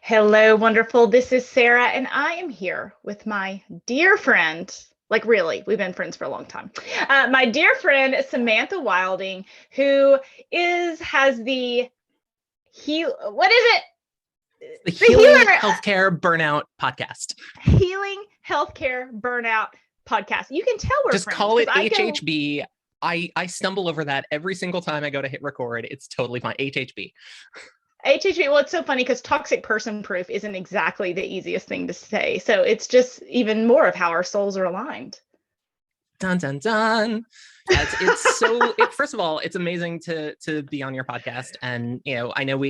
Hello, wonderful. This is Sarah, and I am here with my dear friend. Like, really, we've been friends for a long time. My dear friend, Samantha Wilding, who has the what is it? The The Healing Healthcare Burnout Podcast. Healing Healthcare Burnout Podcast. You can tell we're Just friends. call it HHB. I stumble over that every single time I go to hit record. It's totally fine. HHB. HHP, well, it's so funny because toxic person proof isn't exactly the easiest thing to say. So it's just even more of how our souls are aligned. Dun, dun, dun. It's so, first of all, it's amazing to be on your podcast. And, I know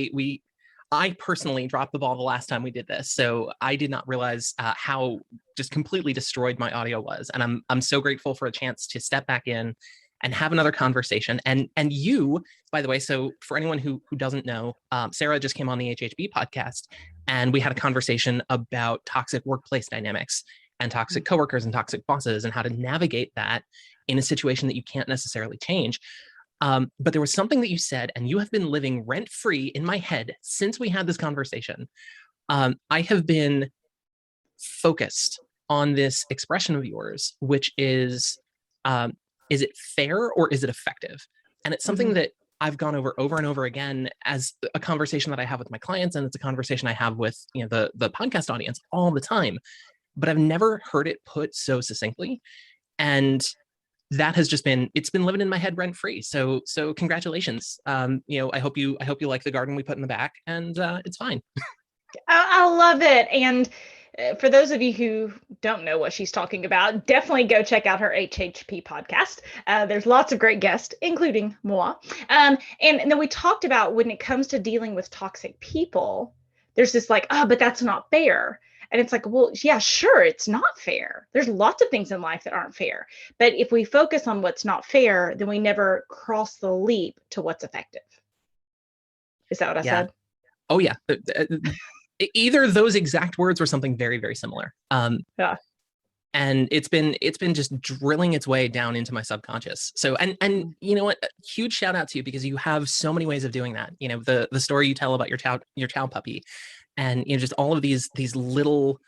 I personally dropped the ball the last time we did this. So I did not realize how just completely destroyed my audio was. And I'm so grateful for a chance to step back in and have another conversation. And you, by the way, so for anyone who doesn't know, Sarah just came on the HHB podcast, and we had a conversation about toxic workplace dynamics and toxic coworkers and toxic bosses and how to navigate that in a situation that you can't necessarily change. But there was something that you said, and you have been living rent-free in my head since we had this conversation. I have been focused on this expression of yours, which is it fair or is it effective? And it's something that I've gone over and over again as a conversation that I have with my clients, and it's a conversation I have with the podcast audience all the time. But I've never heard it put so succinctly, and that has just it's been living in my head rent free. So congratulations. I hope you like the garden we put in the back, and it's fine. I love it. And for those of you who don't know what she's talking about, definitely go check out her HHP podcast. There's lots of great guests, including moi. And then we talked about when it comes to dealing with toxic people, there's this like, but that's not fair. And it's like, well, yeah, sure, it's not fair. There's lots of things in life that aren't fair. But if we focus on what's not fair, then we never cross the leap to what's effective. Is that what I said? Oh, yeah. Either those exact words or something very, very similar. Yeah. And it's been just drilling its way down into my subconscious. So, and you know what? Huge shout out to you, because you have so many ways of doing that. The story you tell about your chow puppy, and just all of these little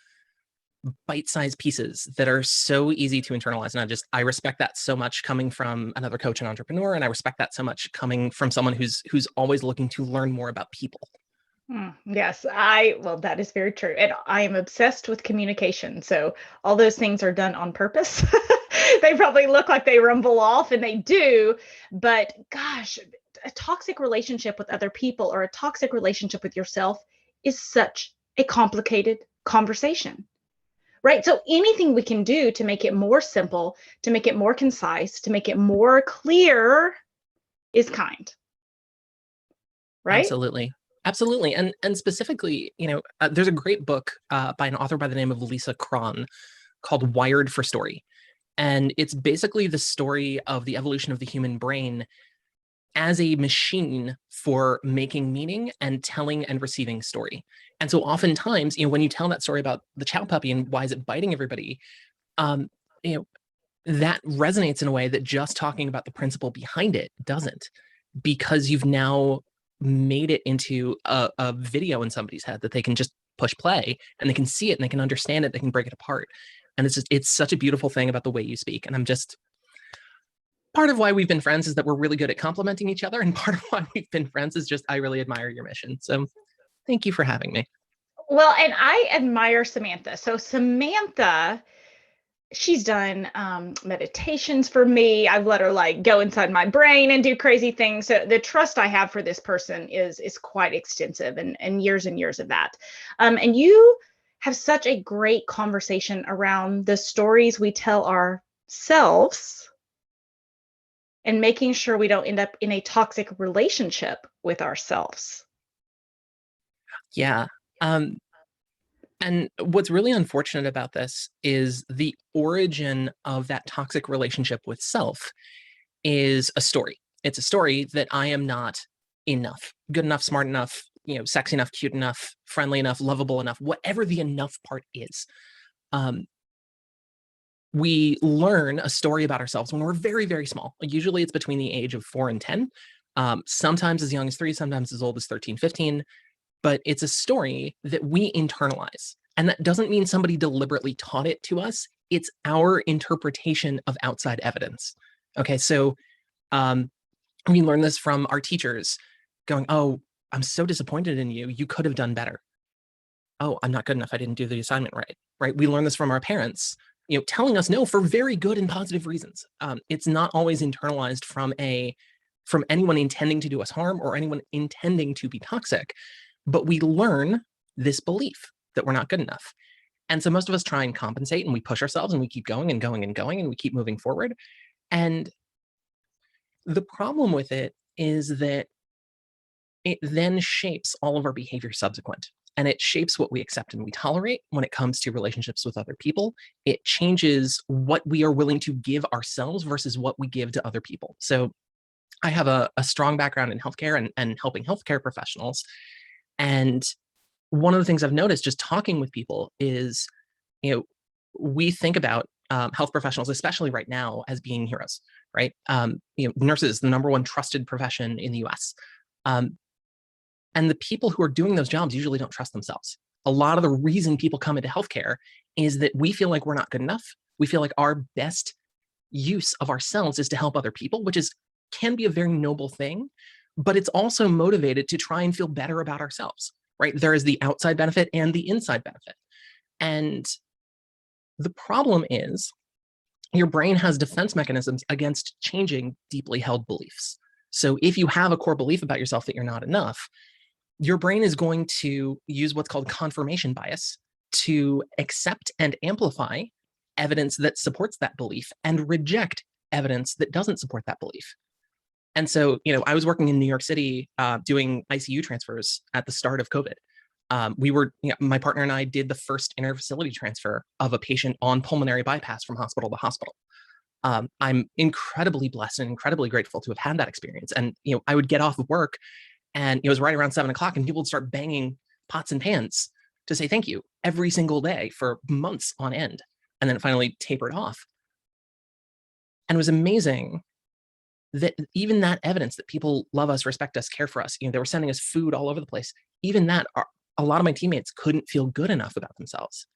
bite-sized pieces that are so easy to internalize. And I respect that so much, coming from another coach and entrepreneur, and I respect that so much coming from someone who's always looking to learn more about people. Yes, that is very true. And I am obsessed with communication. So all those things are done on purpose. They probably look like they rumble off, and they do, but gosh, a toxic relationship with other people or a toxic relationship with yourself is such a complicated conversation, right? So anything we can do to make it more simple, to make it more concise, to make it more clear is kind, right? Absolutely. And specifically, there's a great book by an author by the name of Lisa Cron called Wired for Story. And it's basically the story of the evolution of the human brain as a machine for making meaning and telling and receiving story. And so oftentimes, when you tell that story about the chow puppy and why is it biting everybody, that resonates in a way that just talking about the principle behind it doesn't, because you've now made it into a video in somebody's head that they can just push play, and they can see it and they can understand it, they can break it apart. And it's such a beautiful thing about the way you speak. And part of why we've been friends is that we're really good at complimenting each other. And part of why we've been friends is just, I really admire your mission. So thank you for having me. Well, and I admire Samantha. So Samantha, she's done meditations for me. I've let her go inside my brain and do crazy things. So the trust I have for this person is quite extensive, and years of that. And you have such a great conversation around the stories we tell ourselves and making sure we don't end up in a toxic relationship with ourselves. Yeah. And what's really unfortunate about this is the origin of that toxic relationship with self is a story. It's a story that I am not enough, good enough, smart enough, sexy enough, cute enough, friendly enough, lovable enough, whatever the enough part is. We learn a story about ourselves when we're very, very small. Usually it's between the age of 4 and 10. Sometimes as young as 3, sometimes as old as 13, 15. but it's a story that we internalize. And that doesn't mean somebody deliberately taught it to us. It's our interpretation of outside evidence. Okay, so we learn this from our teachers going, oh, I'm so disappointed in you. You could have done better. Oh, I'm not good enough. I didn't do the assignment right? We learn this from our parents, telling us no for very good and positive reasons. It's not always internalized from anyone intending to do us harm or anyone intending to be toxic, but we learn this belief that we're not good enough. And so most of us try and compensate, and we push ourselves, and we keep going and going and going, and we keep moving forward. And the problem with it is that it then shapes all of our behavior subsequent. And it shapes what we accept and we tolerate when it comes to relationships with other people. It changes what we are willing to give ourselves versus what we give to other people. So I have a strong background in healthcare and helping healthcare professionals. And one of the things I've noticed just talking with people is, we think about health professionals, especially right now, as being heroes, right? Nurses, the number one trusted profession in the US. And the people who are doing those jobs usually don't trust themselves. A lot of the reason people come into healthcare is that we feel like we're not good enough. We feel like our best use of ourselves is to help other people, which can be a very noble thing, but it's also motivated to try and feel better about ourselves, right? There is the outside benefit and the inside benefit. And the problem is your brain has defense mechanisms against changing deeply held beliefs. So if you have a core belief about yourself that you're not enough, your brain is going to use what's called confirmation bias to accept and amplify evidence that supports that belief and reject evidence that doesn't support that belief. And so, I was working in New York City doing ICU transfers at the start of COVID. My partner and I did the first inter-facility transfer of a patient on pulmonary bypass from hospital to hospital. I'm incredibly blessed and incredibly grateful to have had that experience. And, I would get off of work and it was right around 7:00 and people would start banging pots and pans to say thank you every single day for months on end. And then it finally tapered off. And it was amazing that even that evidence that people love us, respect us, care for us, they were sending us food all over the place. Even that, a lot of my teammates couldn't feel good enough about themselves.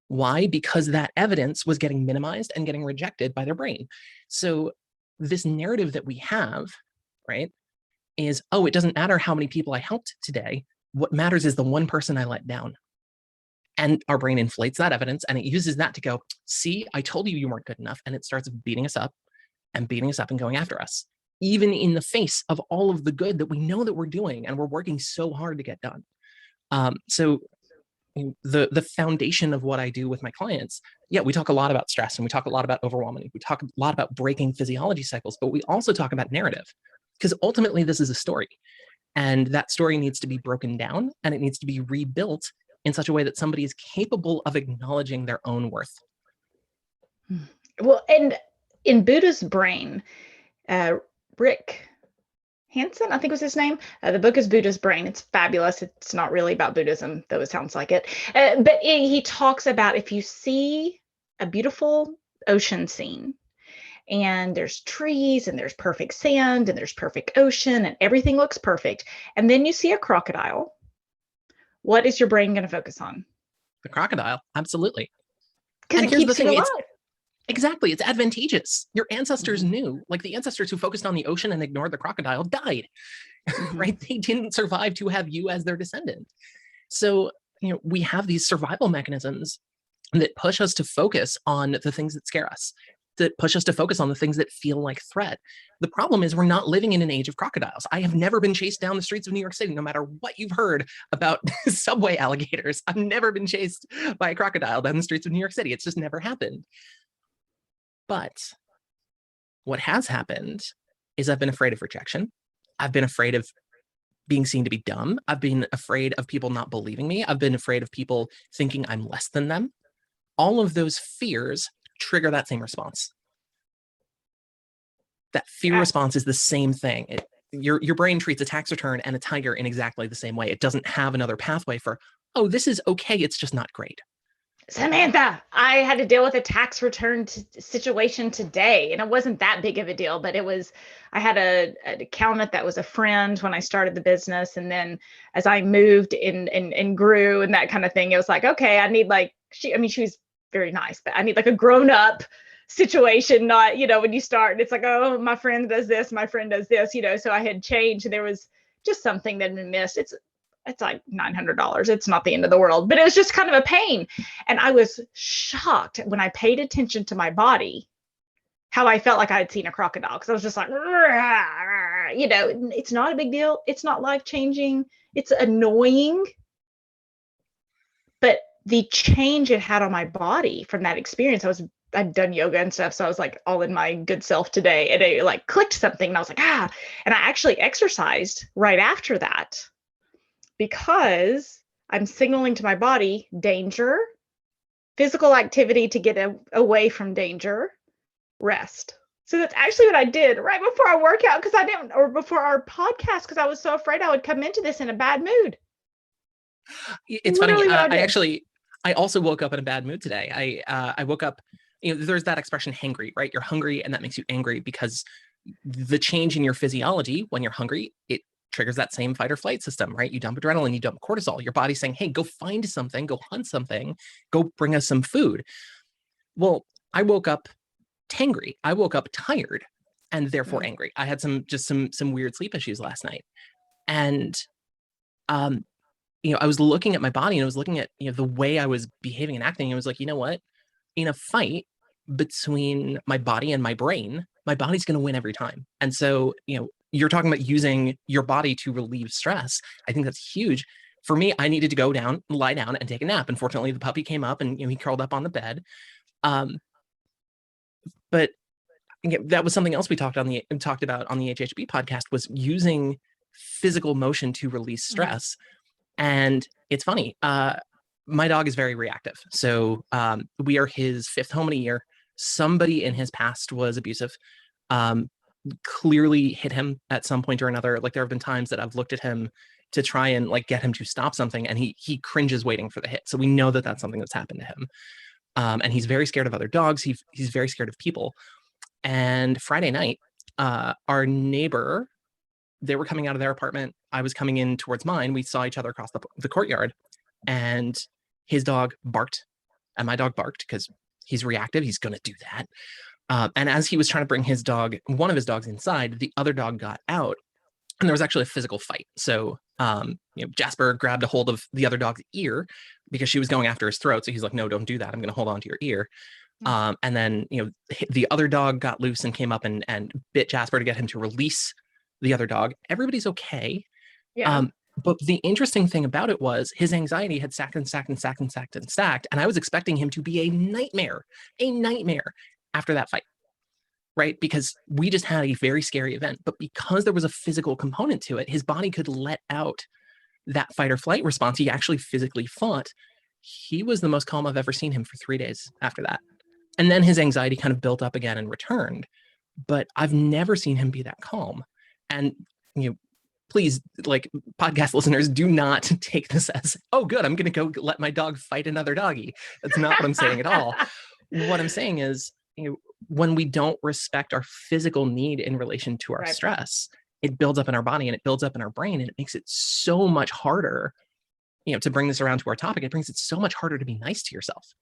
Why? Because that evidence was getting minimized and getting rejected by their brain. So this narrative that we have, right, is, oh, it doesn't matter how many people I helped today. What matters is the one person I let down. And our brain inflates that evidence and it uses that to go, see, I told you weren't good enough. And it starts beating us up and going after us, even in the face of all of the good that we know that we're doing and we're working so hard to get done. So the foundation of what I do with my clients, we talk a lot about stress and we talk a lot about overwhelming. We talk a lot about breaking physiology cycles, but we also talk about narrative because ultimately this is a story and that story needs to be broken down and it needs to be rebuilt in such a way that somebody is capable of acknowledging their own worth. Well, and in Buddha's brain, Rick Hansen, I think was his name. The book is Buddha's Brain. It's fabulous. It's not really about Buddhism, though it sounds like it. But he talks about if you see a beautiful ocean scene and there's trees and there's perfect sand and there's perfect ocean and everything looks perfect, and then you see a crocodile, what is your brain going to focus on? The crocodile, absolutely. Because it keeps you alive. Exactly. It's advantageous. Your ancestors knew, like the ancestors who focused on the ocean and ignored the crocodile died, right? They didn't survive to have you as their descendant. So, we have these survival mechanisms that push us to focus on the things that scare us, that push us to focus on the things that feel like threat. The problem is we're not living in an age of crocodiles. I have never been chased down the streets of New York City, no matter what you've heard about subway alligators. I've never been chased by a crocodile down the streets of New York City. It's just never happened. But what has happened is I've been afraid of rejection. I've been afraid of being seen to be dumb. I've been afraid of people not believing me. I've been afraid of people thinking I'm less than them. All of those fears trigger that same response. That fear response is the same thing. Your brain treats a tax return and a tiger in exactly the same way. It doesn't have another pathway for, oh, this is okay, it's just not great. Samantha, I had to deal with a tax return situation today, and it wasn't that big of a deal, but I had an accountant that was a friend when I started the business. And then as I moved and grew and that kind of thing, it was like, okay, I need like, she was very nice, but I need like a grown up situation, not, when you start, it's like, oh, my friend does this, my friend does this, so I had changed and there was just something that had been missed. It's like $900. It's not the end of the world, but it was just kind of a pain. And I was shocked when I paid attention to my body, how I felt like I had seen a crocodile. Because I was just like, it's not a big deal. It's not life changing. It's annoying. But the change it had on my body from that experience, I'd done yoga and stuff. So I was like all in my good self today. And it like clicked something. And I was like, and I actually exercised right after that, because I'm signaling to my body danger, physical activity to get away from danger, rest. So that's actually what I did right before our workout, or before our podcast, because I was so afraid I would come into this in a bad mood. It's literally funny. I also woke up in a bad mood today. I woke up, there's that expression hangry, right? You're hungry and that makes you angry because the change in your physiology when you're hungry, it triggers that same fight or flight system, right? You dump adrenaline, you dump cortisol. Your body's saying, hey, go find something, go hunt something, go bring us some food. Well, I woke up tangry. I woke up tired and therefore angry. I had some weird sleep issues last night. And I was looking at my body and I was looking at the way I was behaving and acting. And I was like, you know what? In a fight between my body and my brain, my body's going to win every time. And so, you're talking about using your body to relieve stress. I think that's huge. For me, I needed to go down, lie down, and take a nap. Unfortunately, the puppy came up and he curled up on the bed. But that was something else we talked about on the HHB podcast, was using physical motion to release stress. And it's funny. My dog is very reactive. So we are his fifth home in a year. Somebody in his past was abusive. Clearly hit him at some point or another. Like there have been times that I've looked at him to try and like get him to stop something, and he cringes waiting for the hit. So we know that that's something that's happened to him. And he's very scared of other dogs. He's very scared of people. And Friday night, our neighbor, they were coming out of their apartment. I was coming in towards mine. We saw each other across the courtyard, and his dog barked, and my dog barked because he's reactive. He's going to do that. And as he was trying to bring one of his dogs inside, the other dog got out, and there was actually a physical fight. So, Jasper grabbed a hold of the other dog's ear because she was going after his throat. So he's like, no, don't do that. I'm going to hold on to your ear. And then, the other dog got loose and came up and bit Jasper to get him to release the other dog. Everybody's okay. Yeah. But the interesting thing about it was his anxiety had stacked and stacked and stacked and stacked and stacked. And I was expecting him to be a nightmare after that fight, right? Because we just had a very scary event. But because there was a physical component to it, his body could let out that fight or flight response. He actually physically fought. He was the most calm I've ever seen him for 3 days after that. And then his anxiety kind of built up again and returned. But I've never seen him be that calm. And, please, like podcast listeners, do not take this as, oh, good, I'm going to go let my dog fight another doggy. That's not what I'm saying at all. What I'm saying is, when we don't respect our physical need in relation to our stress, it builds up in our body and it builds up in our brain, and it makes it so much harder, to bring this around to our topic, it brings it so much harder to be nice to yourself,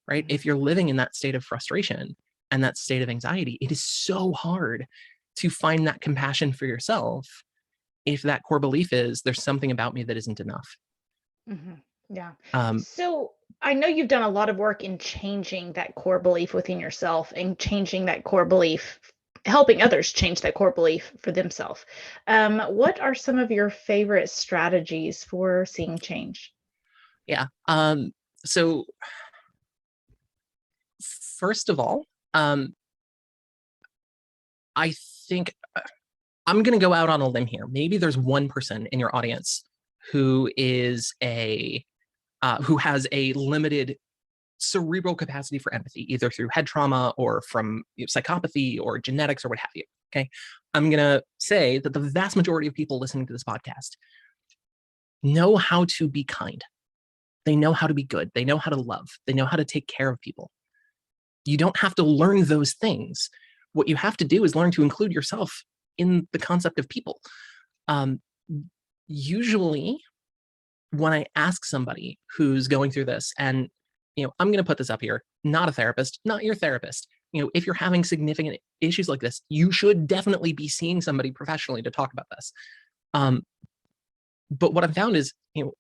right? If you're living in that state of frustration and that state of anxiety, it is so hard to find that compassion for yourself if that core belief is there's something about me that isn't enough. Yeah. So I know you've done a lot of work in changing that core belief within yourself and changing that core belief, helping others change that core belief for themselves. What are some of your favorite strategies for seeing change? Yeah. So first of all, I think I'm going to go out on a limb here. Maybe there's one person in your audience who is who has a limited cerebral capacity for empathy, either through head trauma or from psychopathy or genetics or what have you. Okay. I'm going to say that the vast majority of people listening to this podcast know how to be kind. They know how to be good. They know how to love. They know how to take care of people. You don't have to learn those things. What you have to do is learn to include yourself in the concept of people. Usually, when I ask somebody who's going through this, and I'm going to put this up here, not a therapist, not your therapist. If you're having significant issues like this, you should definitely be seeing somebody professionally to talk about this. But what I've found is,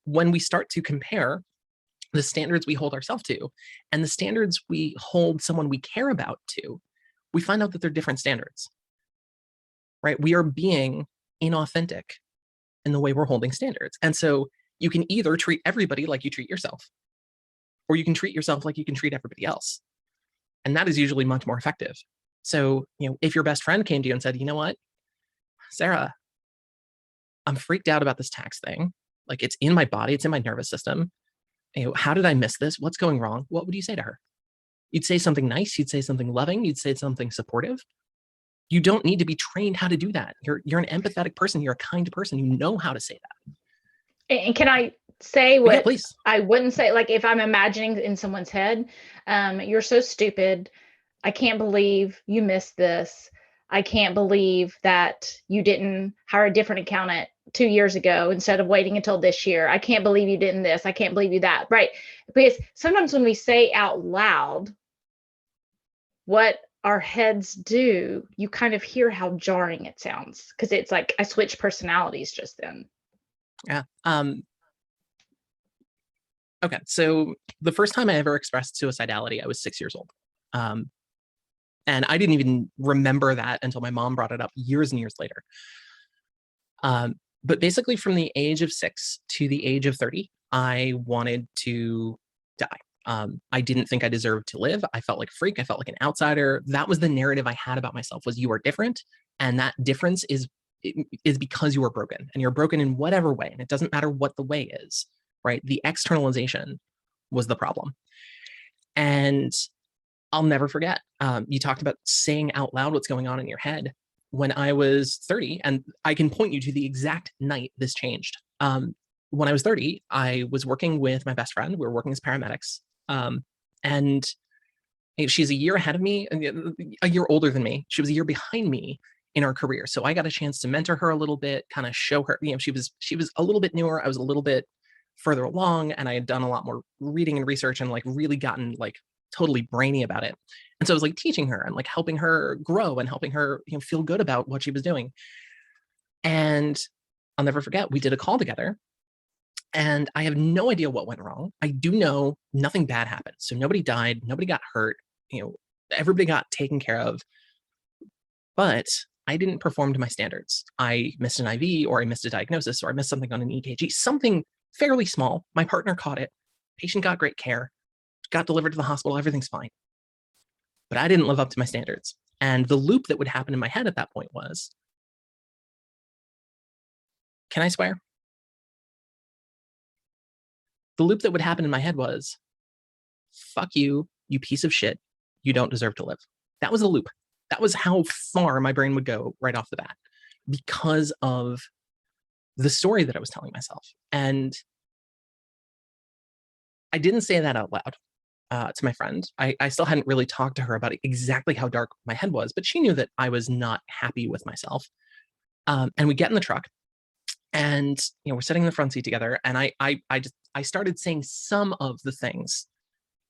when we start to compare the standards we hold ourselves to and the standards we hold someone we care about to, we find out that they're different standards, right? We are being inauthentic in the way we're holding standards. And so you can either treat everybody like you treat yourself, or you can treat yourself like you can treat everybody else. And that is usually much more effective. So, if your best friend came to you and said, you know what, Sarah, I'm freaked out about this tax thing. Like, it's in my body, it's in my nervous system. How did I miss this? What's going wrong? What would you say to her? You'd say something nice. You'd say something loving. You'd say something supportive. You don't need to be trained how to do that. You're an empathetic person. You're a kind person. You know how to say that. And can I say what yeah, please. I wouldn't say? Like, if I'm imagining in someone's head, you're so stupid. I can't believe you missed this. I can't believe that you didn't hire a different accountant 2 years ago instead of waiting until this year. I can't believe you didn't this. I can't believe you that. Right. Because sometimes when we say out loud what our heads do, you kind of hear how jarring it sounds, because it's like I switched personalities just then. Yeah. Okay. So the first time I ever expressed suicidality, I was 6 years old. And I didn't even remember that until my mom brought it up years and years later. But basically, from the age of 6 to the age of 30, I wanted to die. I didn't think I deserved to live. I felt like a freak. I felt like an outsider. That was the narrative I had about myself, was you are different. And that difference is because you are broken, and you're broken in whatever way. And it doesn't matter what the way is, right? The externalization was the problem. And I'll never forget, you talked about saying out loud what's going on in your head. When I was 30, and I can point you to the exact night this changed. When I was 30, I was working with my best friend. We were working as paramedics. And she's a year ahead of me, a year older than me. She was a year behind me in our career. So I got a chance to mentor her a little bit, kind of show her, she was a little bit newer. I was a little bit further along, and I had done a lot more reading and research, and like really gotten like totally brainy about it. And so I was like teaching her and like helping her grow and helping her feel good about what she was doing. And I'll never forget, we did a call together, and I have no idea what went wrong. I do know nothing bad happened. So nobody died, nobody got hurt, everybody got taken care of. But I didn't perform to my standards. I missed an IV, or I missed a diagnosis, or I missed something on an EKG, something fairly small. My partner caught it. Patient got great care, got delivered to the hospital. Everything's fine. But I didn't live up to my standards. And the loop that would happen in my head at that point was, can I swear? The loop that would happen in my head was, fuck you, you piece of shit. You don't deserve to live. That was the loop. That was how far my brain would go right off the bat, because of the story that I was telling myself. And I didn't say that out loud to my friend. I still hadn't really talked to her about exactly how dark my head was, but she knew that I was not happy with myself. And we get in the truck, and we're sitting in the front seat together, and I started saying some of the things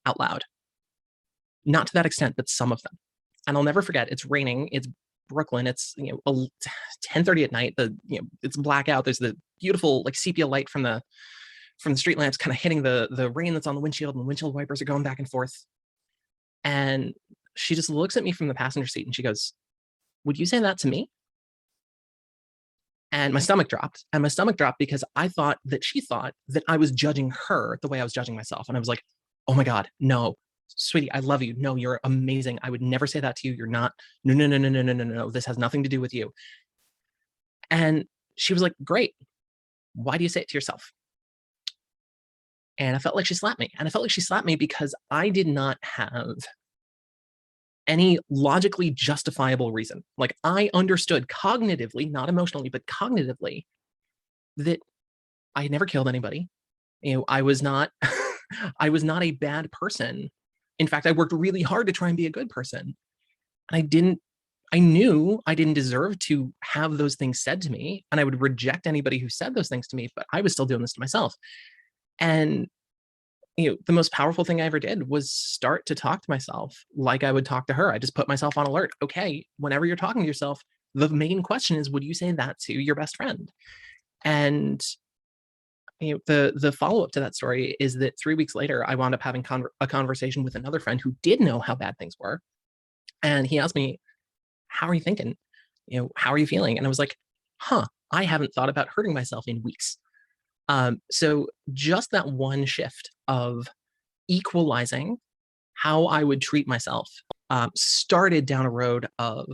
out loud. Not to that extent, but some of them. And I'll never forget, it's raining, it's Brooklyn, it's 10:30 at night, it's blackout, there's the beautiful like sepia light from the street lamps kind of hitting the rain that's on the windshield, and the windshield wipers are going back and forth. And she just looks at me from the passenger seat, and she goes, "Would you say that to me?" And my stomach dropped. And my stomach dropped because I thought that she thought that I was judging her the way I was judging myself. And I was like, oh my God, no, sweetie, I love you. No, you're amazing. I would never say that to you. You're not. No, no, no, no, no, no, no, no. This has nothing to do with you. And she was like, great. Why do you say it to yourself? And I felt like she slapped me. And I felt like she slapped me because I did not have any logically justifiable reason. Like, I understood cognitively, not emotionally, but cognitively, that I had never killed anybody. I was not, I was not a bad person. In fact, I worked really hard to try and be a good person. And I knew I didn't deserve to have those things said to me, and I would reject anybody who said those things to me, but I was still doing this to myself. And the most powerful thing I ever did was start to talk to myself like I would talk to her. I just put myself on alert. Okay, whenever you're talking to yourself, the main question is, would you say that to your best friend? And the follow-up to that story is that 3 weeks later, I wound up having a conversation with another friend who did know how bad things were. And he asked me, how are you thinking? How are you feeling? And I was like, I haven't thought about hurting myself in weeks. So just that one shift of equalizing how I would treat myself started down a road of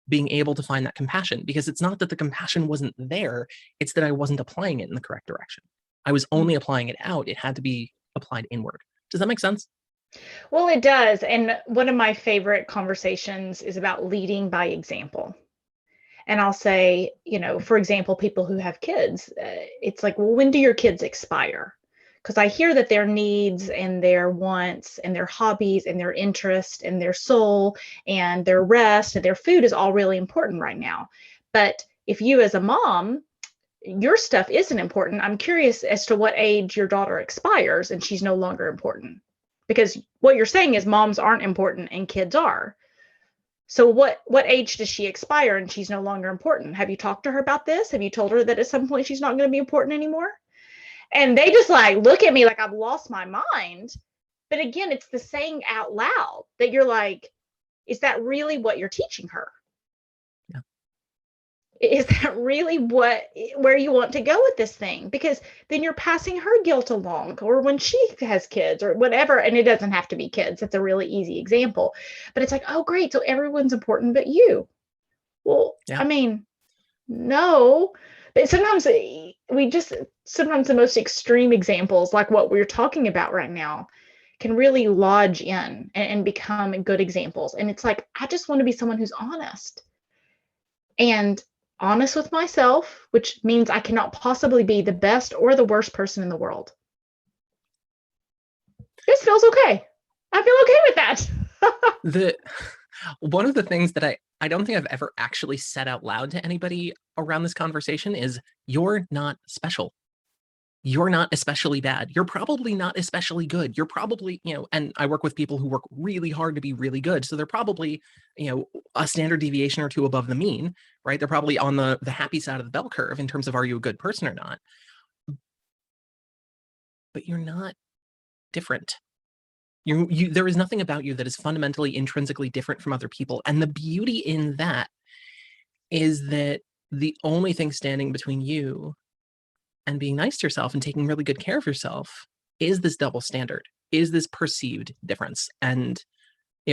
being able to find that compassion, because it's not that the compassion wasn't there, it's that I wasn't applying it in the correct direction. I was only applying it out. It had to be applied inward. Does that make sense? Well, it does. And one of my favorite conversations is about leading by example. And I'll say, for example, people who have kids, it's like, well, when do your kids expire? Because I hear that their needs and their wants and their hobbies and their interest and their soul and their rest and their food is all really important right now. But if you as a mom, your stuff isn't important, I'm curious as to what age your daughter expires and she's no longer important. Because what you're saying is moms aren't important and kids are. So what age does she expire and she's no longer important? Have you talked to her about this? Have you told her that at some point she's not going to be important anymore? And they just like look at me like I've lost my mind. But again, it's the saying out loud that you're like, is that really what you're teaching her? Yeah. Is that really where you want to go with this thing? Because then you're passing her guilt along, or when she has kids or whatever. And it doesn't have to be kids. That's a really easy example. But it's like, oh, great. So everyone's important but you. Well, yeah. I mean, no. But sometimes sometimes the most extreme examples, like what we're talking about right now, can really lodge in and become good examples. And it's like, I just want to be someone who's honest. And honest with myself, which means I cannot possibly be the best or the worst person in the world. This feels okay. I feel okay with that. One of the things that I don't think I've ever actually said out loud to anybody around this conversation is, you're not special. You're not especially bad. You're probably not especially good. You're probably, and I work with people who work really hard to be really good. So they're probably, a standard deviation or two above the mean, right? They're probably on the happy side of the bell curve in terms of, are you a good person or not? But you're not different. There is nothing about you that is fundamentally, intrinsically different from other people. And the beauty in that is that the only thing standing between you and being nice to yourself and taking really good care of yourself is this double standard, is this perceived difference. And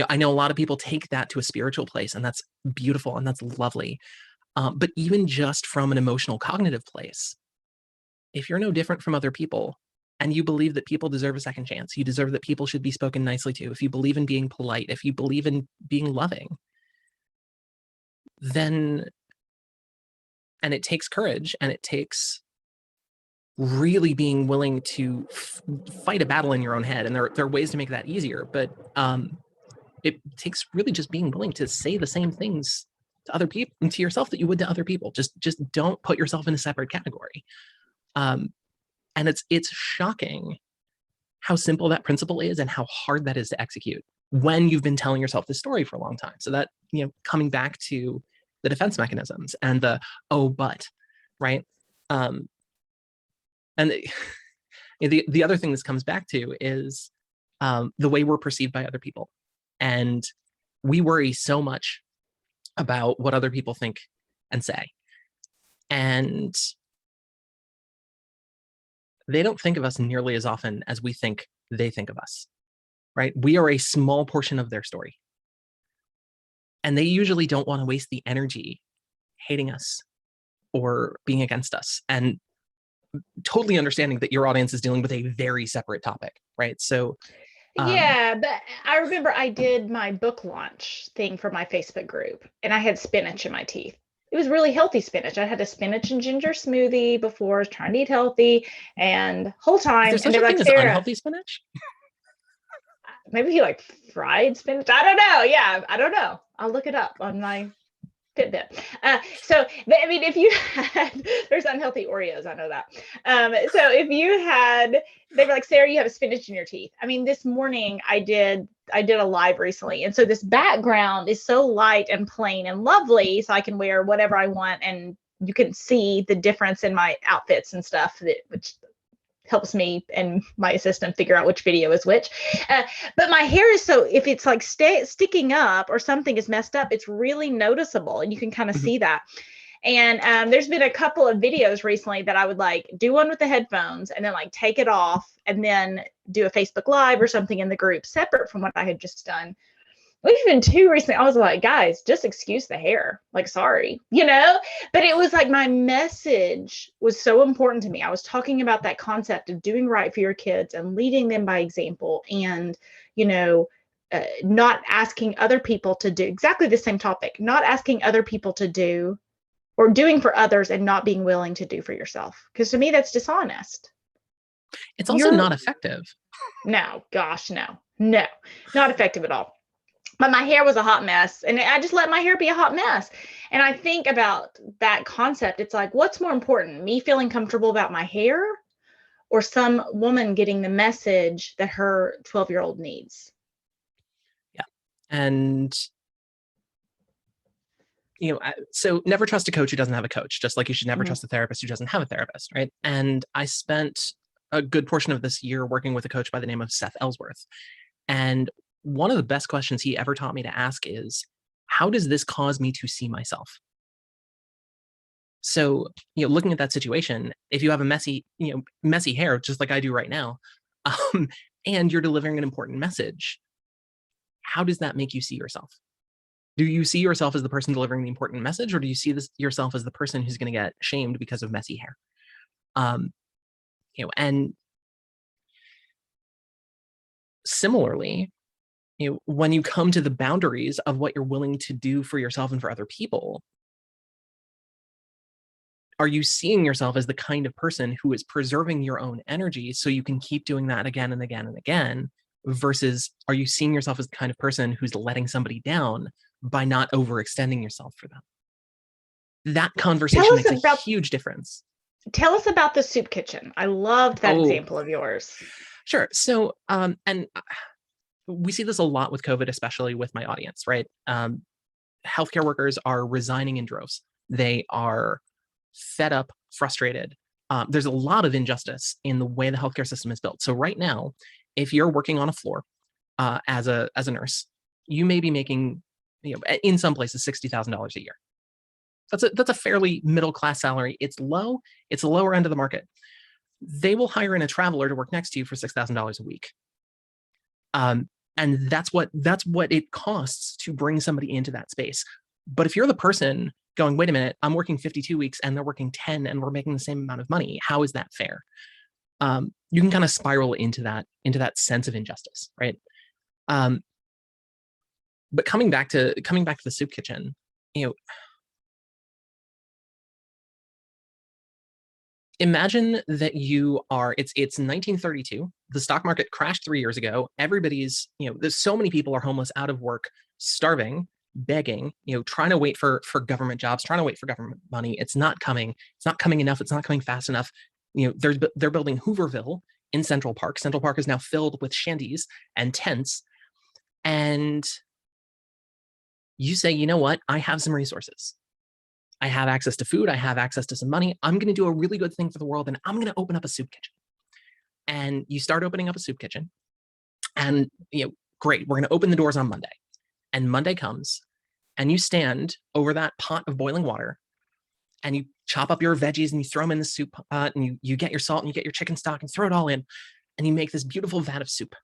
I know a lot of people take that to a spiritual place, and that's beautiful and that's lovely. But even just from an emotional, cognitive place, if you're no different from other people, and you believe that people deserve a second chance, you deserve that people should be spoken nicely to, if you believe in being polite, if you believe in being loving, then, and it takes courage, and it takes really being willing to fight a battle in your own head. And there are ways to make that easier, but it takes really just being willing to say the same things to other people and to yourself that you would to other people. Just don't put yourself in a separate category. And it's shocking how simple that principle is and how hard that is to execute when you've been telling yourself this story for a long time. So that, coming back to the defense mechanisms and but, right? And the other thing this comes back to is the way we're perceived by other people. And we worry so much about what other people think and say. And they don't think of us nearly as often as we think they think of us, right? We are a small portion of their story. And they usually don't want to waste the energy hating us or being against us. And totally understanding that your audience is dealing with a very separate topic, right? So yeah, but I remember I did my book launch thing for my Facebook group, and I had spinach in my teeth. it was really healthy spinach. I had a spinach and ginger smoothie before. I was trying to eat healthy, and whole Is there time, and such they're a like, thing as Sarah, unhealthy spinach? maybe he like fried spinach. I don't know. Yeah, I don't know. I'll look it up on my Fitbit. I mean, if you had, there's unhealthy Oreos, I know that. So if you had, they were like, Sarah, you have a spinach in your teeth. I mean, this morning I did a live recently, and so this background is so light and plain and lovely, so I can wear whatever I want, and you can see the difference in my outfits and stuff, which helps me and my assistant figure out which video is which. But my hair is so, if it's like sticking up or something is messed up, it's really noticeable, and you can kind of see that. And there's been a couple of videos recently that I would like do one with the headphones and then like take it off and then do a Facebook Live or something in the group separate from what I had just done. We've been two recently. I was like, guys, just excuse the hair. Like, sorry, But it was like my message was so important to me. I was talking about that concept of doing right for your kids and leading them by example, and not asking other people to do exactly the same topic, not asking other people to do or doing for others and not being willing to do for yourself. Because to me, that's dishonest. It's also not effective. No, gosh, no, not effective at all. But my hair was a hot mess, and I just let my hair be a hot mess. And I think about that concept. It's like, what's more important, me feeling comfortable about my hair or some woman getting the message that her 12-year-old needs? Yeah. And, so never trust a coach who doesn't have a coach, just like you should never trust a therapist who doesn't have a therapist, right? And I spent a good portion of this year working with a coach by the name of Seth Ellsworth. And one of the best questions he ever taught me to ask is, how does this cause me to see myself? So, looking at that situation, if you have a messy hair, just like I do right now, and you're delivering an important message, how does that make you see yourself? Do you see yourself as the person delivering the important message, or do you see yourself as the person who's going to get shamed because of messy hair? And similarly, when you come to the boundaries of what you're willing to do for yourself and for other people, are you seeing yourself as the kind of person who is preserving your own energy so you can keep doing that again and again and again, versus are you seeing yourself as the kind of person who's letting somebody down by not overextending yourself for them? That conversation makes a huge difference. Tell us about the soup kitchen. I loved that example of yours. Sure. So, and we see this a lot with COVID, especially with my audience, right? Healthcare workers are resigning in droves. They are fed up, frustrated. There's a lot of injustice in the way the healthcare system is built. So right now, if you're working on a floor as a nurse, you may be making, in some places, $60,000 a year. That's a fairly middle class salary. It's low. It's the lower end of the market. They will hire in a traveler to work next to you for $6,000 a week. And that's what it costs to bring somebody into that space. But if you're the person going, wait a minute, I'm working 52 weeks and they're working 10 and we're making the same amount of money, how is that fair? You can kind of spiral into that sense of injustice, right? But coming back to the soup kitchen, imagine that you are, it's 1932, the stock market crashed 3 years ago. Everybody's, there's so many people are homeless, out of work, starving, begging, trying to wait for government jobs, trying to wait for government money. It's not coming. It's not coming enough. It's not coming fast enough. They're building Hooverville in Central Park. Central Park is now filled with shanties and tents. And you say, you know what? I have some resources. I have access to food. I have access to some money. I'm going to do a really good thing for the world, and I'm going to open up a soup kitchen. And you start opening up a soup kitchen, and great. We're going to open the doors on Monday. And Monday comes, and you stand over that pot of boiling water, and you chop up your veggies and you throw them in the soup pot, and you get your salt and you get your chicken stock and throw it all in, and you make this beautiful vat of soup.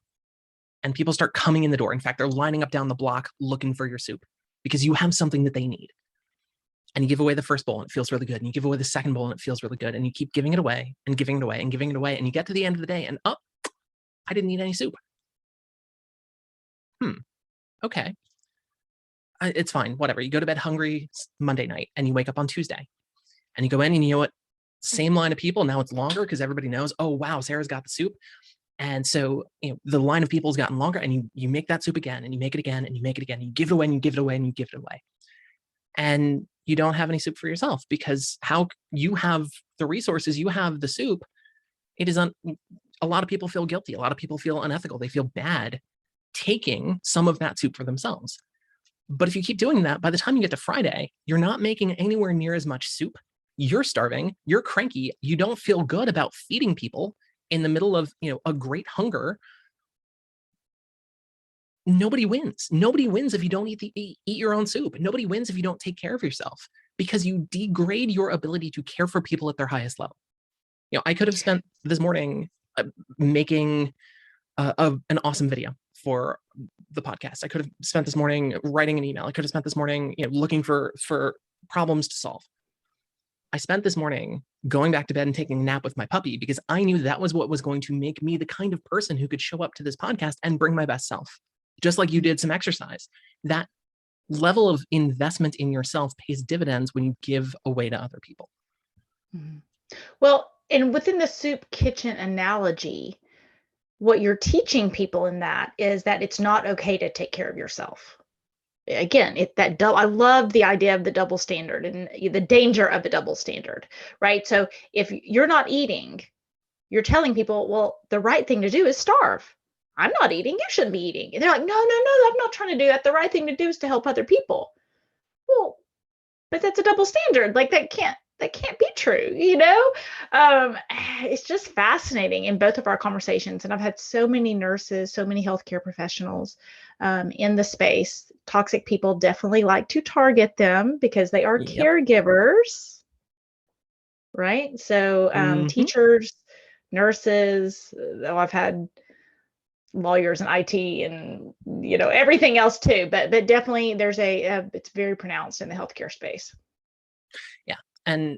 And people start coming in the door. In fact, they're lining up down the block looking for your soup because you have something that they need. And you give away the first bowl and it feels really good. And you give away the second bowl and it feels really good. And you keep giving it away and giving it away and giving it away. And you get to the end of the day and, oh, I didn't need any soup. Okay. it's fine, whatever. You go to bed hungry Monday night and you wake up on Tuesday and you go in and you know what? Same line of people. Now it's longer because everybody knows, oh, wow, Sarah's got the soup. And so, the line of people has gotten longer, and you make that soup again, and you make it again, and you make it again, and you give it away, and you give it away, and you give it away. And you don't have any soup for yourself, because how you have the resources, you have the soup. It is a lot of people feel guilty. A lot of people feel unethical. They feel bad taking some of that soup for themselves. But if you keep doing that, by the time you get to Friday, you're not making anywhere near as much soup. You're starving, you're cranky, you don't feel good about feeding people in the middle of, a great hunger. Nobody wins. Nobody wins if you don't eat your own soup. Nobody wins if you don't take care of yourself, because you degrade your ability to care for people at their highest level. I could have spent this morning making an awesome video for the podcast. I could have spent this morning writing an email. I could have spent this morning, looking for problems to solve. I spent this morning going back to bed and taking a nap with my puppy, because I knew that was what was going to make me the kind of person who could show up to this podcast and bring my best self. Just like you did some exercise. That level of investment in yourself pays dividends when you give away to other people. Mm-hmm. Well, and within the soup kitchen analogy, what you're teaching people in that is that it's not okay to take care of yourself. Again, I love the idea of the double standard and the danger of the double standard, right? So if you're not eating, you're telling people, well, the right thing to do is starve. I'm not eating. You shouldn't be eating. And they're like, no, I'm not trying to do that. The right thing to do is to help other people. Well, but that's a double standard. Like that can't be true, It's just fascinating in both of our conversations. And I've had so many nurses, so many healthcare professionals in the space. Toxic people definitely like to target them because they are caregivers, right? So teachers, nurses, I've had lawyers and IT and, everything else too, but definitely there's it's very pronounced in the healthcare space. Yeah. And,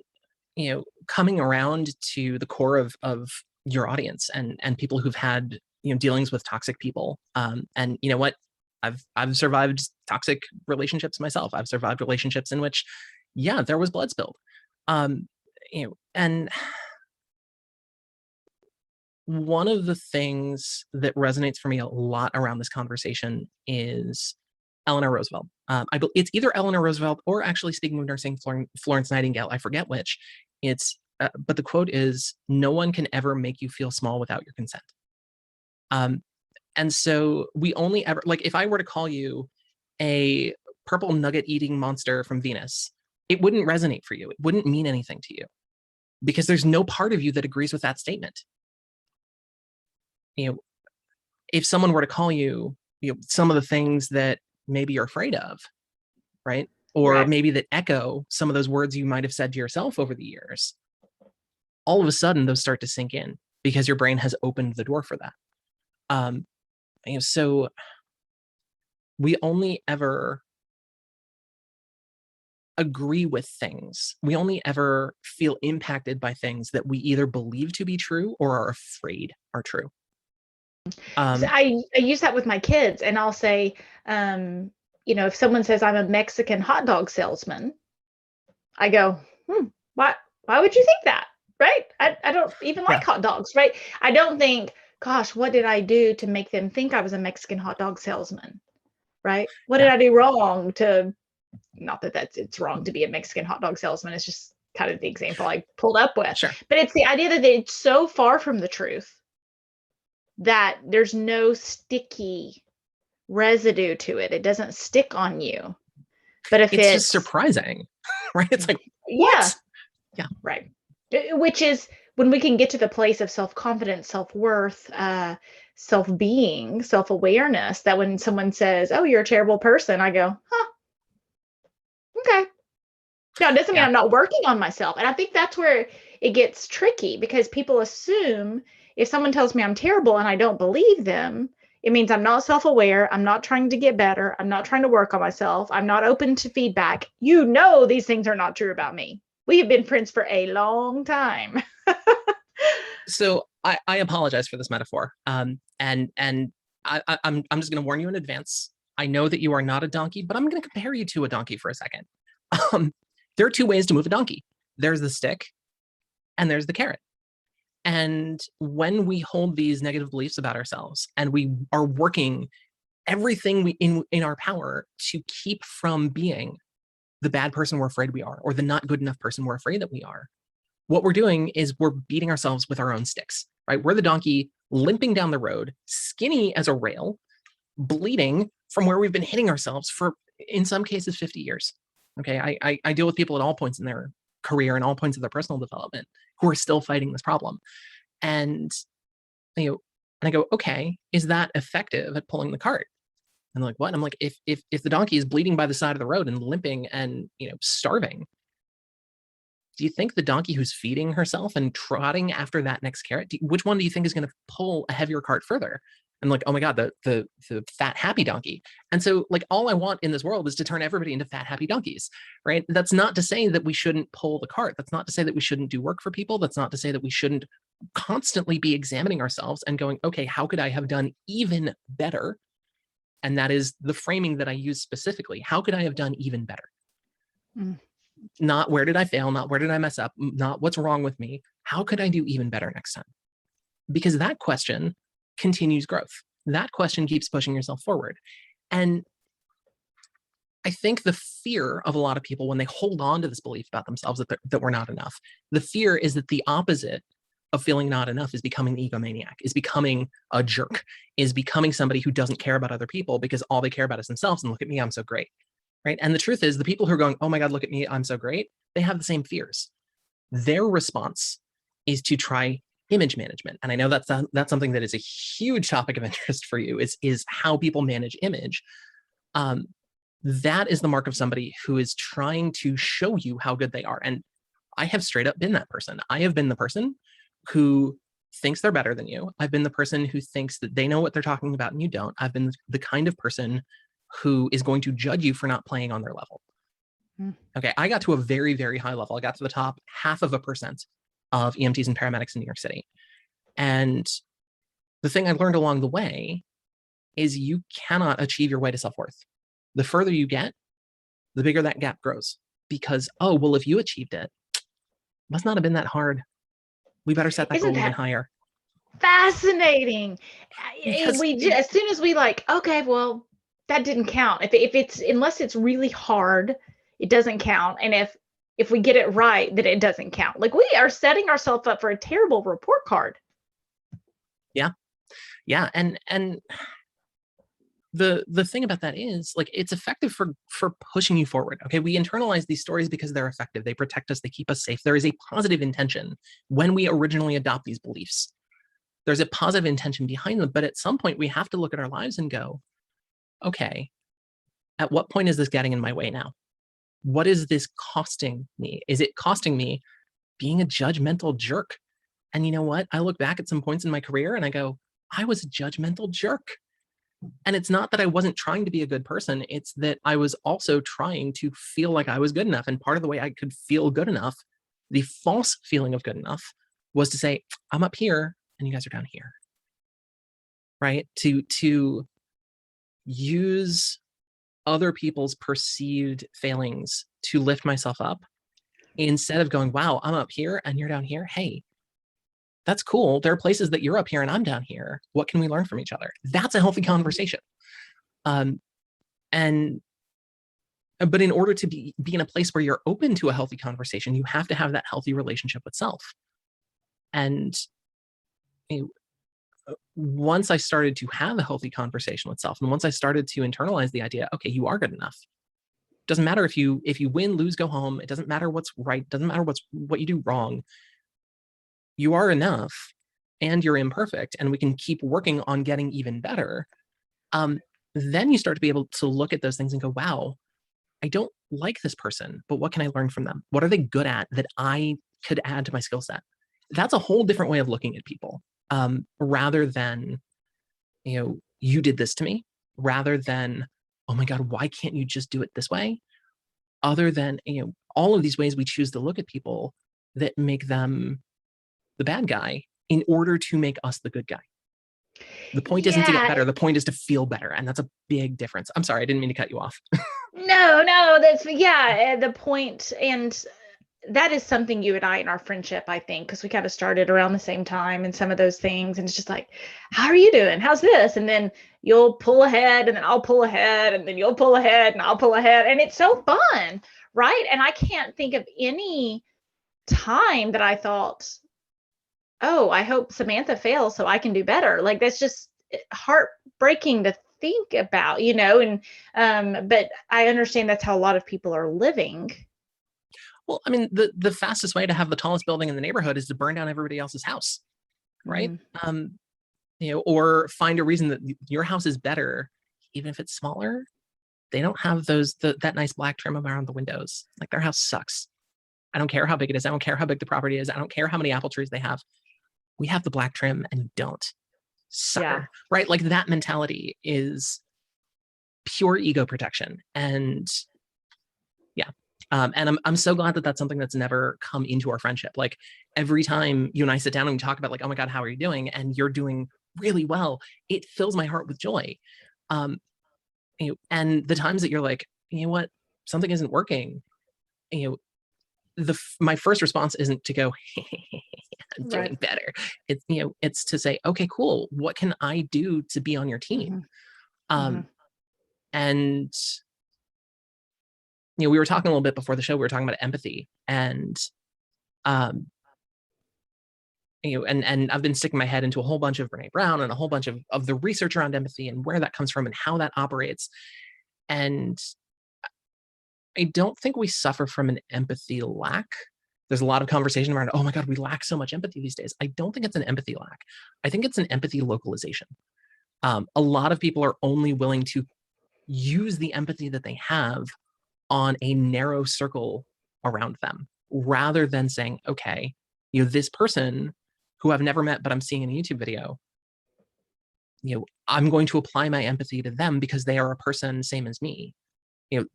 coming around to the core of your audience and people who've had, dealings with toxic people. And you know what? I've survived toxic relationships myself. I've survived relationships in which, there was blood spilled. And one of the things that resonates for me a lot around this conversation is Eleanor Roosevelt. It's either Eleanor Roosevelt or, actually, speaking of nursing, Florence Nightingale. I forget which. But the quote is, "No one can ever make you feel small without your consent." And so we only ever, like, if I were to call you a purple nugget eating monster from Venus, it wouldn't resonate for you. It wouldn't mean anything to you, because there's no part of you that agrees with that statement. If someone were to call you, some of the things that maybe you're afraid of, right? Or maybe that echo some of those words you might have said to yourself over the years, all of a sudden those start to sink in because your brain has opened the door for that. So we only ever agree with things. We only ever feel impacted by things that we either believe to be true or are afraid are true. So I use that with my kids, and I'll say, if someone says I'm a Mexican hot dog salesman, I go, why would you think that? Right? I don't even like hot dogs, right? I don't think, gosh, what did I do to make them think I was a Mexican hot dog salesman? Right? What did I do wrong not that it's wrong to be a Mexican hot dog salesman. It's just kind of the example I pulled up with. Sure. But it's the idea that it's so far from the truth that there's no sticky residue to it. It doesn't stick on you. But if it's just surprising, right? It's like, what? Yeah, right. Which is when we can get to the place of self-confidence, self-worth, self-being, self-awareness, that when someone says, "Oh, you're a terrible person," I go, okay. Now, it doesn't mean I'm not working on myself. And I think that's where it gets tricky, because people assume if someone tells me I'm terrible and I don't believe them, it means I'm not self-aware. I'm not trying to get better. I'm not trying to work on myself. I'm not open to feedback. These things are not true about me. We have been friends for a long time. So I apologize for this metaphor. And I'm just going to warn you in advance. I know that you are not a donkey, but I'm going to compare you to a donkey for a second. There are 2 ways to move a donkey. There's the stick and there's the carrot. And when we hold these negative beliefs about ourselves and we are working everything in our power to keep from being the bad person we're afraid we are, or the not good enough person we're afraid that we are, what we're doing is we're beating ourselves with our own sticks, right? We're the donkey limping down the road, skinny as a rail, bleeding from where we've been hitting ourselves for, in some cases, 50 years. Okay, I deal with people at all points in their career and all points of their personal development who are still fighting this problem. And, and I go, okay, is that effective at pulling the cart? And they're like, what? And I'm like, if the donkey is bleeding by the side of the road and limping and, starving, do you think the donkey who's feeding herself and trotting after that next carrot, which one do you think is going to pull a heavier cart further? And like, oh my God, the fat, happy donkey. And so like, all I want in this world is to turn everybody into fat, happy donkeys, right? That's not to say that we shouldn't pull the cart. That's not to say that we shouldn't do work for people. That's not to say that we shouldn't constantly be examining ourselves and going, okay, how could I have done even better? And that is the framing that I use specifically. How could I have done even better? Not where did I fail? Not where did I mess up? Not what's wrong with me? How could I do even better next time? Because that question continues growth. That question keeps pushing yourself forward. And I think the fear of a lot of people when they hold on to this belief about themselves that we're not enough, the fear is that the opposite of feeling not enough is becoming an egomaniac, is becoming a jerk, is becoming somebody who doesn't care about other people because all they care about is themselves. And look at me, I'm so great. Right. And the truth is, the people who are going, oh my God, look at me, I'm so great, they have the same fears. Their response is to try image management. And I know that's something that is a huge topic of interest for you, is how people manage image. That is the mark of somebody who is trying to show you how good they are. And I have straight up been that person. I have been the person who thinks they're better than you. I've been the person who thinks that they know what they're talking about and you don't. I've been the kind of person who is going to judge you for not playing on their level. Okay, I got to a very, very high level. I got to the top 0.5% of EMTs and paramedics in New York City. And the thing I learned along the way is you cannot achieve your way to self-worth. The further you get, the bigger that gap grows. Because, oh, well, if you achieved it, must not have been that hard. We better set that goal even higher. Fascinating. Because As soon as we like, okay, well, that didn't count. If it's, unless it's really hard, it doesn't count. And if we get it right, then it doesn't count. Like, we are setting ourselves up for a terrible report card. Yeah. Yeah. And the thing about that is, like, it's effective for pushing you forward. Okay, we internalize these stories because they're effective. They protect us. They keep us safe. There is a positive intention when we originally adopt these beliefs. There's a positive intention behind them. But at some point, we have to look at our lives and go, okay, at what point is this getting in my way now? What is this costing me? Is it costing me being a judgmental jerk? And you know what? I look back at some points in my career and I go, I was a judgmental jerk. And it's not that I wasn't trying to be a good person. It's that I was also trying to feel like I was good enough. And part of the way I could feel good enough, the false feeling of good enough, was to say, I'm up here and you guys are down here. Right? To use other people's perceived failings to lift myself up, instead of going, wow, I'm up here and you're down here. Hey, that's cool. There are places that you're up here and I'm down here. What can we learn from each other? That's a healthy conversation. But in order to be in a place where you're open to a healthy conversation, you have to have that healthy relationship with self. And once I started to have a healthy conversation with self, and once I started to internalize the idea, okay, you are good enough. Doesn't matter if you win, lose, go home. It doesn't matter what's right. Doesn't matter what you do wrong. You are enough and you're imperfect, and we can keep working on getting even better. Then you start to be able to look at those things and go, wow, I don't like this person, but what can I learn from them? What are they good at that I could add to my skill set? That's a whole different way of looking at people, rather than, you did this to me, rather than, oh my God, why can't you just do it this way? Other than, all of these ways we choose to look at people that make them the bad guy in order to make us the good guy. The point isn't to get Yeah. better. The point is to feel better. And that's a big difference. I'm sorry, I didn't mean to cut you off. No, the point. And that is something you and I in our friendship, I think, because we kind of started around the same time and some of those things. And it's just like, how are you doing? How's this? And then you'll pull ahead and then I'll pull ahead and then you'll pull ahead and I'll pull ahead. And it's so fun. Right. And I can't think of any time that I thought, oh, I hope Samantha fails so I can do better. Like, that's just heartbreaking to think about, and but I understand that's how a lot of people are living. Well, I mean, the fastest way to have the tallest building in the neighborhood is to burn down everybody else's house, right? Or find a reason that your house is better, even if it's smaller. They don't have that nice black trim around the windows. Like, their house sucks. I don't care how big it is. I don't care how big the property is. I don't care how many apple trees they have. We have the black trim and you don't. Sucker, right? Like, that mentality is pure ego protection. And and I'm so glad that that's something that's never come into our friendship. Like, every time you and I sit down and we talk about, like, oh my God, how are you doing? And you're doing really well. It fills my heart with joy. And the times that you're like, you know what, something isn't working, my first response isn't to go, I'm doing better. It's, it's to say, okay, cool. What can I do to be on your team? And we were talking a little bit before the show, we were talking about empathy, and and I've been sticking my head into a whole bunch of Brene Brown and a whole bunch of the research around empathy and where that comes from and how that operates. And I don't think we suffer from an empathy lack. There's a lot of conversation around, oh my God, we lack so much empathy these days. I don't think it's an empathy lack. I think it's an empathy localization. A lot of people are only willing to use the empathy that they have on a narrow circle around them, rather than saying, okay, this person who I've never met, but I'm seeing in a YouTube video, I'm going to apply my empathy to them because they are a person same as me.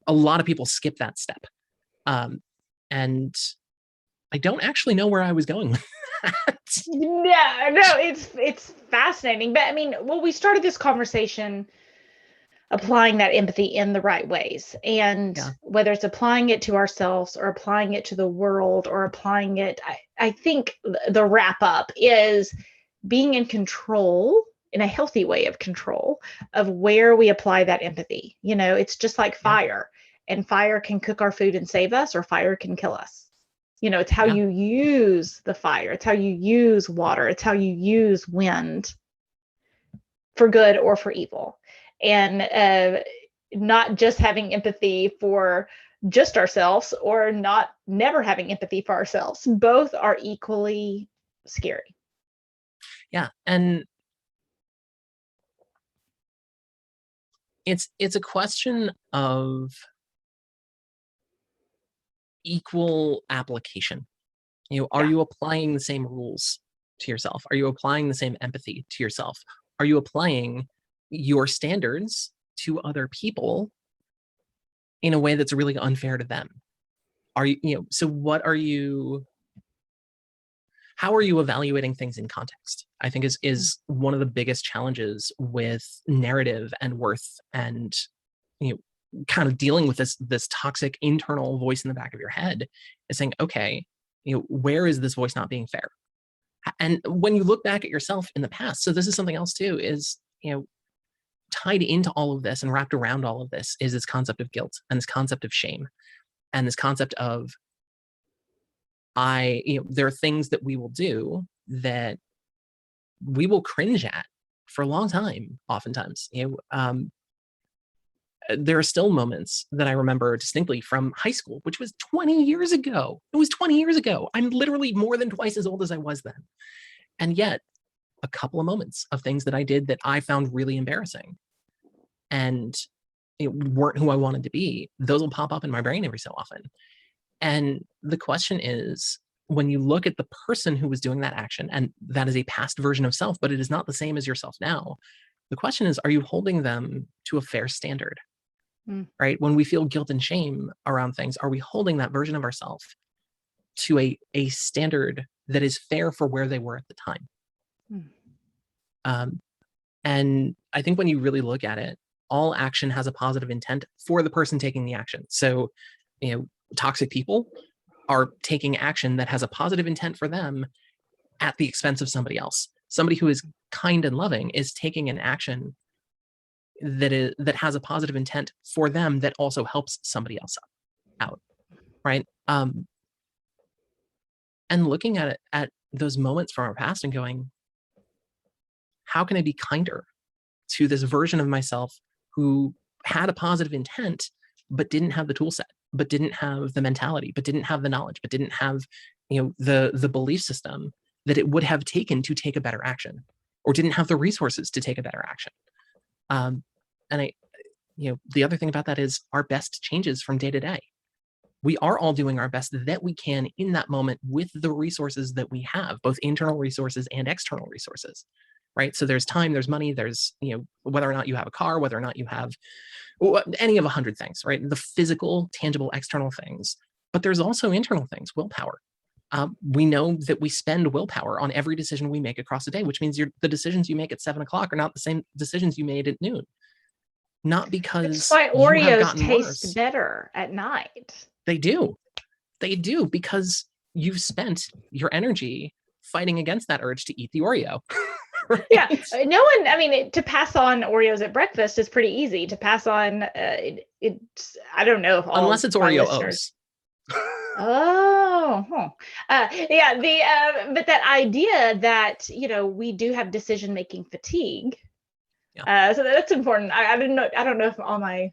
A lot of people skip that step. And I don't actually know where I was going with that. Yeah, no, it's fascinating. But I mean, well, we started this conversation applying that empathy in the right ways. And whether it's applying it to ourselves or applying it to the world or applying it, I think the wrap up is being in control, in a healthy way of control, of where we apply that empathy. It's just like fire, and fire can cook our food and save us, or fire can kill us. It's how you use the fire. It's how you use water. It's how you use wind for good or for evil. And not just having empathy for just ourselves, or never having empathy for ourselves. Both are equally scary. Yeah. And it's a question of equal application. Are you applying the same rules to yourself? Are you applying the same empathy to yourself? Are you applying your standards to other people in a way that's really unfair to them? So how are you evaluating things in context? I think is one of the biggest challenges with narrative and worth, and kind of dealing with this toxic internal voice in the back of your head, is saying, okay, where is this voice not being fair? And when you look back at yourself in the past, so this is something else too, is tied into all of this and wrapped around all of this is this concept of guilt and this concept of shame and this concept of there are things that we will do that we will cringe at for a long time. Oftentimes, there are still moments that I remember distinctly from high school, which was 20 years ago. It was 20 years ago. I'm literally more than twice as old as I was then. And yet, a couple of moments of things that I did that I found really embarrassing and weren't who I wanted to be, those will pop up in my brain every so often. And the question is, when you look at the person who was doing that action, and that is a past version of self, but it is not the same as yourself now, the question is, are you holding them to a fair standard? Right? When we feel guilt and shame around things, are we holding that version of ourselves to a standard that is fair for where they were at the time? And I think when you really look at it, all action has a positive intent for the person taking the action. So, toxic people are taking action that has a positive intent for them at the expense of somebody else. Somebody who is kind and loving is taking an action that has a positive intent for them that also helps somebody else out, right? And looking at those moments from our past and going, how can I be kinder to this version of myself who had a positive intent, but didn't have the tool set, but didn't have the mentality, but didn't have the knowledge, but didn't have, the belief system that it would have taken to take a better action, or didn't have the resources to take a better action. And the other thing about that is our best changes from day to day. We are all doing our best that we can in that moment with the resources that we have, both internal resources and external resources, right? So there's time, there's money, there's, whether or not you have a car, whether or not you have any of 100 things, right? The physical, tangible, external things, but there's also internal things, willpower. We know that we spend willpower on every decision we make across the day, which means the decisions you make at 7 o'clock are not the same decisions you made at noon. Not because it's why Oreos taste better at night. They do, because you've spent your energy fighting against that urge to eat the Oreo. Right? Yeah, no one. I mean, to pass on Oreos at breakfast is pretty easy. To pass on, it's I don't know if all unless it's Oreo O's. Oh, yeah. But that idea that we do have decision-making fatigue. Yeah. So that's important. I don't know if all my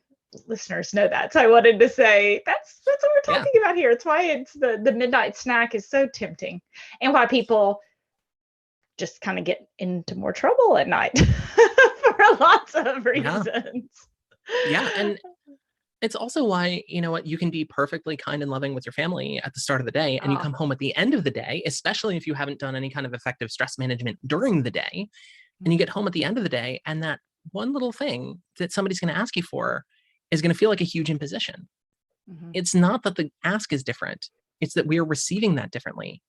listeners know that. So I wanted to say that's what we're talking about here. It's why it's the midnight snack is so tempting, and why people just kind of get into more trouble at night for lots of reasons. Yeah, and it's also why, you can be perfectly kind and loving with your family at the start of the day, and you come home at the end of the day, especially if you haven't done any kind of effective stress management during the day, and you get home at the end of the day, and that one little thing that somebody's going to ask you for is going to feel like a huge imposition. Mm-hmm. It's not that the ask is different. It's that we are receiving that differently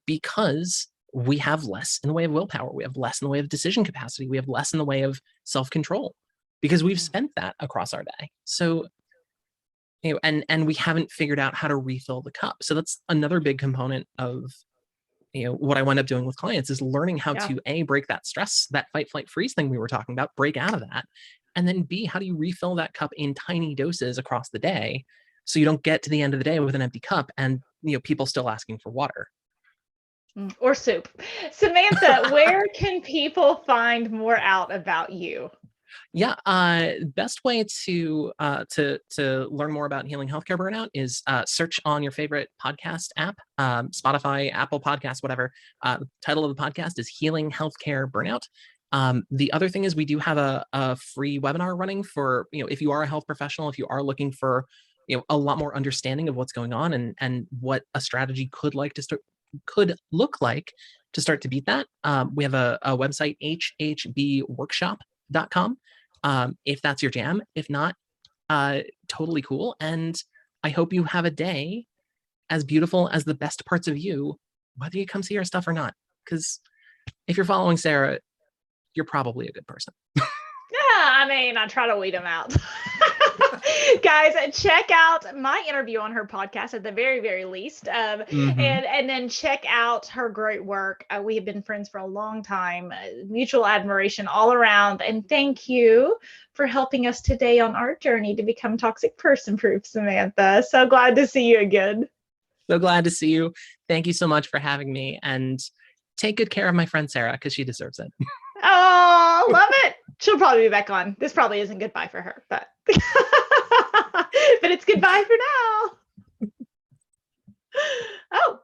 because we have less in the way of willpower. We have less in the way of decision capacity. We have less in the way of self-control because we've spent that across our day. So, and we haven't figured out how to refill the cup. So that's another big component of, what I wind up doing with clients is learning how to break that stress, that fight, flight, freeze thing we were talking about, break out of that. And then B, how do you refill that cup in tiny doses across the day so you don't get to the end of the day with an empty cup and, people still asking for water. Or soup. Samantha, where can people find more out about you? Yeah, best way to learn more about Healing Healthcare Burnout is search on your favorite podcast app, Spotify, Apple Podcasts, whatever. The title of the podcast is Healing Healthcare Burnout. The other thing is we do have a free webinar running for, if you are a health professional, if you are looking for, a lot more understanding of what's going on and what a strategy could look like to start to beat that. We have a website, hhbworkshop.com. If that's your jam. If not, totally cool. And I hope you have a day as beautiful as the best parts of you, whether you come see our stuff or not. Because if you're following Sarah, you're probably a good person. Yeah, I mean, I try to weed them out. Guys, check out my interview on her podcast at the very, very least. And then check out her great work. We have been friends for a long time, mutual admiration all around. And thank you for helping us today on our journey to become toxic person proof, Samantha. So glad to see you again. So glad to see you. Thank you so much for having me. And take good care of my friend Sarah, because she deserves it. Oh, love it. She'll probably be back on. This probably isn't goodbye for her, but but it's goodbye for now. Oh.